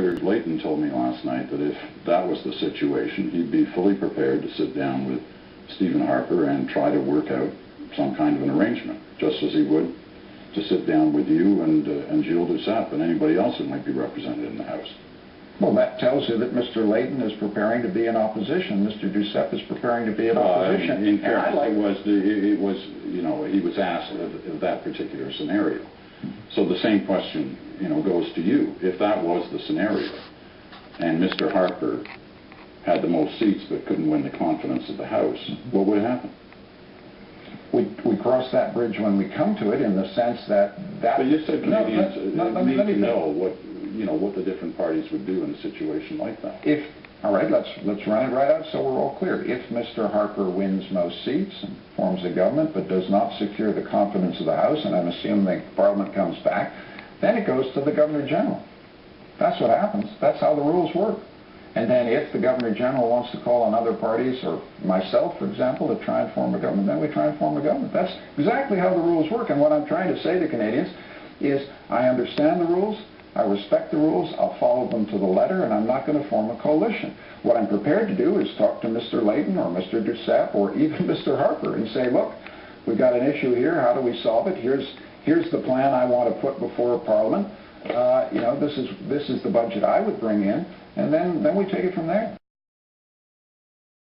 Mr. Layton told me last night that if that was the situation, he'd be fully prepared to sit down with Stephen Harper and try to work out some kind of an arrangement, just as he would to sit down with you and Gilles Duceppe and anybody else who might be represented in the House. Well, that tells you that Mr. Layton is preparing to be in opposition. Mr. Duceppe is preparing to be in opposition. In fairness, he was asked of that particular scenario. So the same question, goes to you. If that was the scenario, and Mr. Harper had the most seats but couldn't win the confidence of the House, what would happen? We cross that bridge when we come to it, in the sense that... But you said Canadians need to know what the different parties would do in a situation like that. All right, let's run it right out so we're all clear. If Mr. Harper wins most seats and forms a government but does not secure the confidence of the House, and I'm assuming the Parliament comes back, then it goes to the Governor-General. That's what happens. That's how the rules work. And then if the Governor-General wants to call on other parties, or myself, for example, to try and form a government, then we try and form a government. That's exactly how the rules work. And what I'm trying to say to Canadians is, I understand the rules, I respect the rules, I'll follow them to the letter, and I'm not going to form a coalition. What I'm prepared to do is talk to Mr. Layton or Mr. Duceppe or even Mr. Harper and say, look, we've got an issue here, how do we solve it? Here's the plan I want to put before Parliament. This is the budget I would bring in, and then we take it from there.